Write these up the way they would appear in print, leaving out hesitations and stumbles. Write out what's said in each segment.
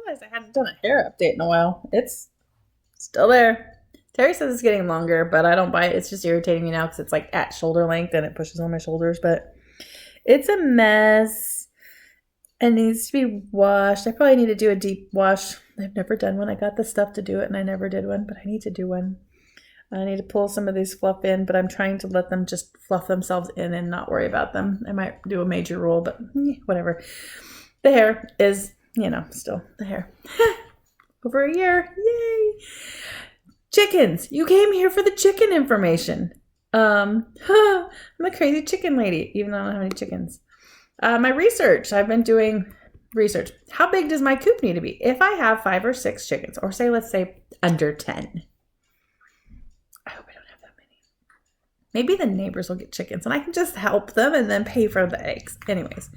realized I hadn't done a hair update in a while. It's still there. Terry says it's getting longer, but I don't buy it. It's just irritating me now because it's like at shoulder length and it pushes on my shoulders. But it's a mess. It needs to be washed. I probably need to do a deep wash. I've never done one. I got the stuff to do it and I never did one, but I need to do one. I need to pull some of these fluff in, but I'm trying to let them just fluff themselves in and not worry about them. I might do a major roll, but whatever. The hair is, still the hair. Over a year. Yay. Chickens. You came here for the chicken information. I'm a crazy chicken lady, even though I don't have any chickens. My research. I've been doing research. How big does my coop need to be? If I have 5 or 6 chickens, or let's say under 10. I hope I don't have that many. Maybe the neighbors will get chickens and I can just help them and then pay for the eggs. Anyways,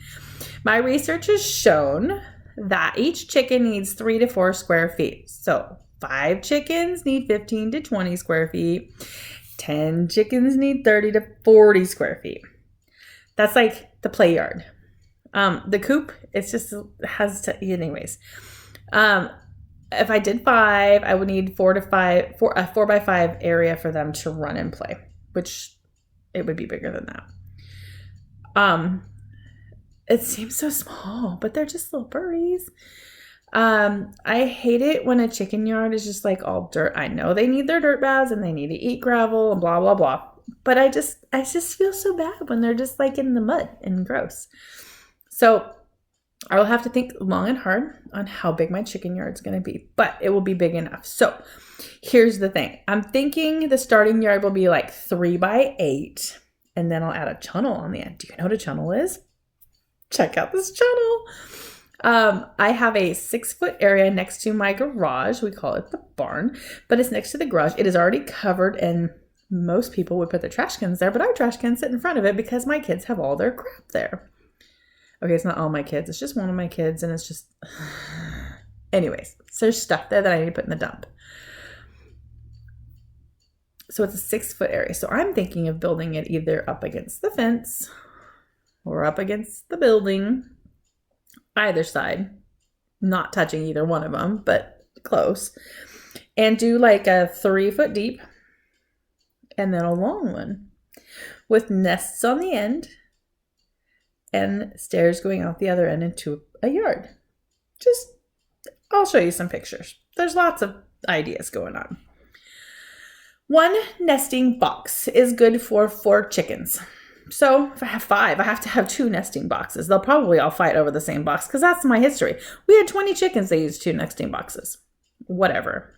my research has shown that each chicken needs 3 to 4 square feet. So 5 chickens need 15 to 20 square feet. 10 chickens need 30 to 40 square feet. That's like the play yard. The coop, it's just has to, anyways. If I did 5, I would need 4 by 5 area for them to run and play, which it would be bigger than that. It seems so small, but they're just little birdies. I hate it when a chicken yard is just like all dirt. I know they need their dirt baths and they need to eat gravel and blah, blah, blah. But I just feel so bad when they're just like in the mud and gross. So I will have to think long and hard on how big my chicken yard is going to be, but it will be big enough. So here's the thing. I'm thinking the starting yard will be like 3 by 8, and then I'll add a tunnel on the end. Do you know what a tunnel is? Check out this tunnel. I have a 6-foot area next to my garage. We call it the barn, but it's next to the garage. It is already covered, and most people would put their trash cans there, but our trash cans sit in front of it because my kids have all their crap there. Okay, it's not all my kids. It's just one of my kids, and it's just... Anyways, so there's stuff there that I need to put in the dump. So it's a 6-foot area. So I'm thinking of building it either up against the fence or up against the building, either side. Not touching either one of them, but close. And do like a 3-foot deep and then a long one with nests on the end and stairs going out the other end into a yard. I'll show you some pictures. There's lots of ideas going on. 1 nesting box is good for 4 chickens. So if I have 5, I have to have 2 nesting boxes. They'll probably all fight over the same box because that's my history. We had 20 chickens. They used 2 nesting boxes. Whatever.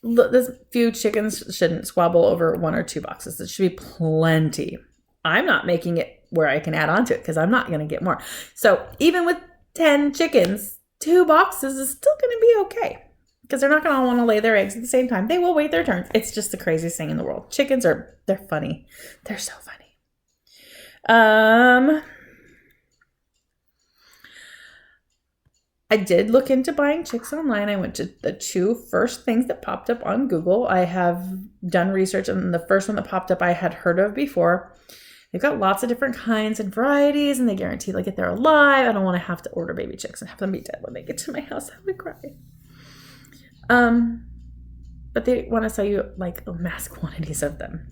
This few chickens shouldn't squabble over 1 or 2 boxes. It should be plenty. I'm not making it where I can add on to it because I'm not going to get more. So even with 10 chickens, 2 boxes is still going to be okay because they're not going to all want to lay their eggs at the same time. They will wait their turns. It's just the craziest thing in the world. Chickens they're funny. They're so funny. I did look into buying chicks online. I went to the 2 first things that popped up on Google. I have done research, and the first one that popped up I had heard of before. They've got lots of different kinds and varieties, and they guarantee like if they're alive. I don't want to have to order baby chicks and have them be dead when they get to my house. I would cry. But they want to sell you like mass quantities of them.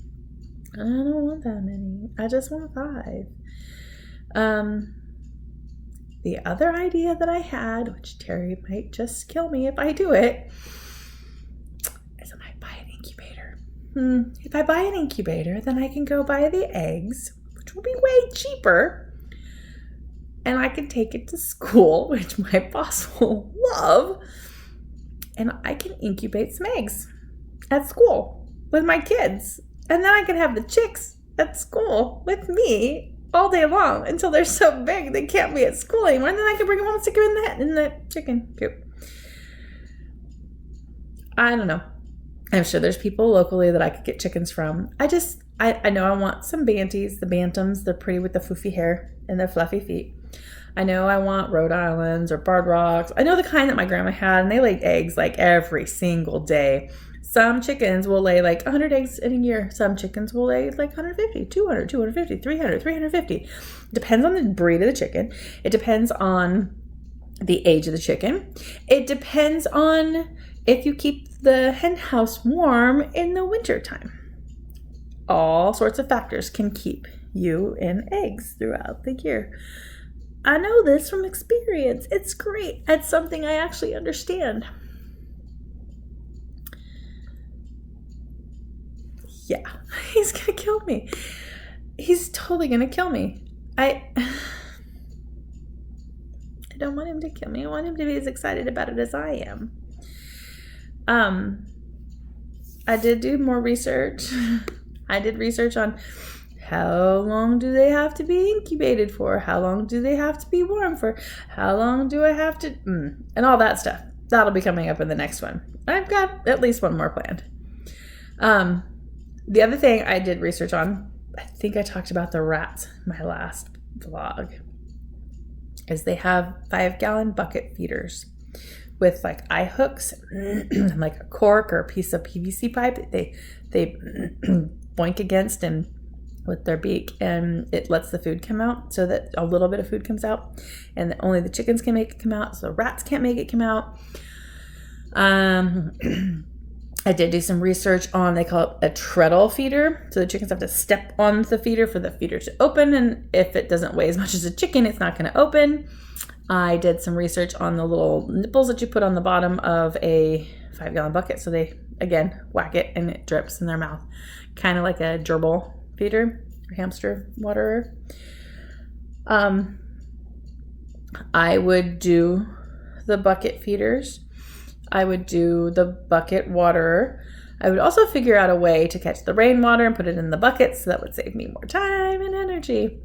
I don't want that many. I just want 5. The other idea that I had, which Terry might just kill me if I do it, is I might buy an incubator. If I buy an incubator, then I can go buy the eggs, which will be way cheaper. And I can take it to school, which my boss will love. And I can incubate some eggs at school with my kids. And then I can have the chicks at school with me all day long until they're so big they can't be at school anymore. And then I can bring them home and stick them in the chicken coop. I don't know. I'm sure there's people locally that I could get chickens from. I know I want some banties, the bantams. They're pretty with the foofy hair and their fluffy feet. I know I want Rhode Islands or Barred Rocks. I know the kind that my grandma had, and they laid eggs like every single day. Some chickens will lay like 100 eggs in a year. Some chickens will lay like 150, 200, 250, 300, 350. It depends on the breed of the chicken. It depends on the age of the chicken. It depends on if you keep the hen house warm in the wintertime. All sorts of factors can keep you in eggs throughout the year. I know this from experience. It's great. It's something I actually understand. Yeah, he's gonna kill me. He's totally gonna kill me. I don't want him to kill me. I want him to be as excited about it as I am. I did do more research. I did research on how long do they have to be incubated for? How long do they have to be warm for? How long do I have to... and all that stuff. That'll be coming up in the next one. I've got at least one more planned. The other thing I did research on, I think I talked about the rats in my last vlog, is they have 5-gallon bucket feeders with like eye hooks and like a cork or a piece of PVC pipe. They boink against and with their beak, and it lets the food come out so that a little bit of food comes out, and only the chickens can make it come out, so rats can't make it come out. I did do some research on, they call it a treadle feeder. So the chickens have to step on the feeder for the feeder to open. And if it doesn't weigh as much as a chicken, it's not going to open. I did some research on the little nipples that you put on the bottom of a 5-gallon bucket. So they, again, whack it and it drips in their mouth. Kind of like a gerbil feeder or hamster waterer. I would do the bucket feeders. I would do the bucket waterer. I would also figure out a way to catch the rainwater and put it in the bucket, so that would save me more time and energy.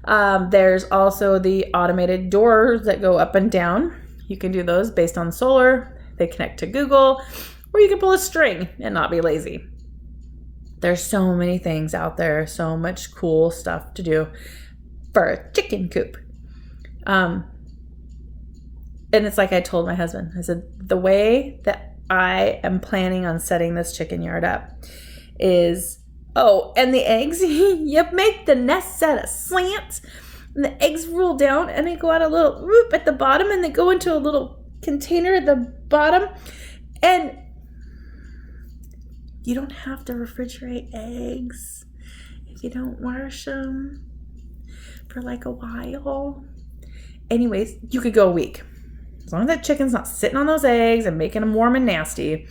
There's also the automated doors that go up and down. You can do those based on solar. They connect to Google, or you can pull a string and not be lazy. There's so many things out there, so much cool stuff to do for a chicken coop. And it's like I told my husband, I said, the way that I am planning on setting this chicken yard up is, and the eggs, you make the nest at a slant, and the eggs roll down, and they go out a little whoop at the bottom, and they go into a little container at the bottom, and you don't have to refrigerate eggs if you don't wash them for like a while. Anyways, you could go a week. As long as that chicken's not sitting on those eggs and making them warm and nasty,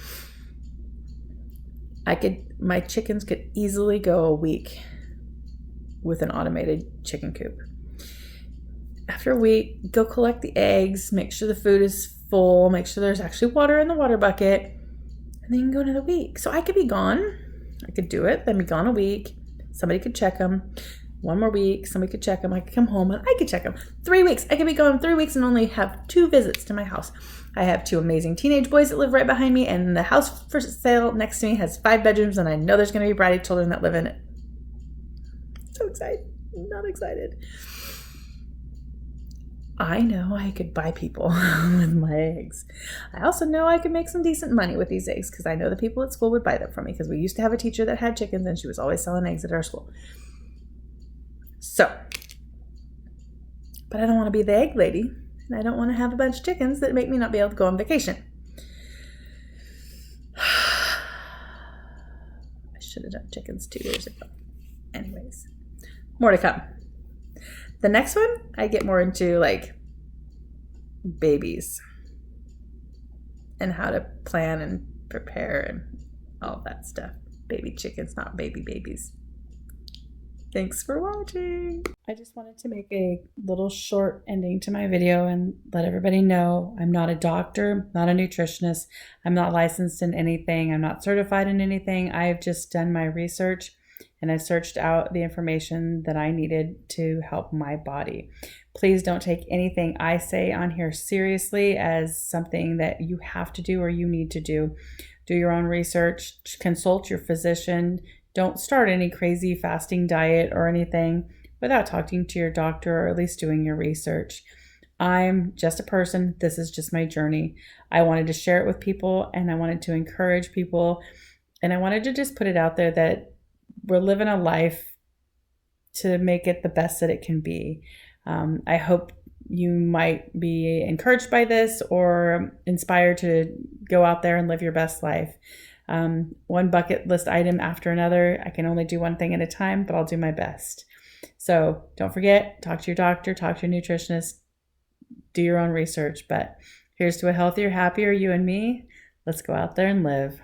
my chickens could easily go a week with an automated chicken coop. After a week, go collect the eggs, make sure the food is full, make sure there's actually water in the water bucket, and then you can go another week. So I could be gone. I could do it, then be gone a week. Somebody could check them. One more week, somebody could check them. I could come home and I could check them. 3 weeks. I could be gone 3 weeks and only have 2 visits to my house. I have 2 amazing teenage boys that live right behind me, and the house for sale next to me has 5 bedrooms, and I know there's going to be bratty children that live in it. So excited. I'm not excited. I know I could buy people with my eggs. I also know I could make some decent money with these eggs because I know the people at school would buy them from me, because we used to have a teacher that had chickens and she was always selling eggs at our school. So, but I don't want to be the egg lady, and I don't want to have a bunch of chickens that make me not be able to go on vacation. I should have done chickens 2 years ago. Anyways, more to come. The next one, I get more into like babies and how to plan and prepare and all that stuff. Baby chickens, not baby babies. Thanks for watching. I just wanted to make a little short ending to my video and let everybody know I'm not a doctor, not a nutritionist. I'm not licensed in anything. I'm not certified in anything. I've just done my research and I searched out the information that I needed to help my body. Please don't take anything I say on here seriously as something that you have to do or you need to do. Do your own research, consult your physician. Don't start any crazy fasting diet or anything without talking to your doctor or at least doing your research. I'm just a person. This is just my journey. I wanted to share it with people, and I wanted to encourage people, and I wanted to just put it out there that we're living a life to make it the best that it can be. I hope you might be encouraged by this or inspired to go out there and live your best life. One bucket list item after another. I can only do one thing at a time, but I'll do my best. So don't forget, talk to your doctor, talk to your nutritionist, do your own research. But here's to a healthier, happier you and me. Let's go out there and live.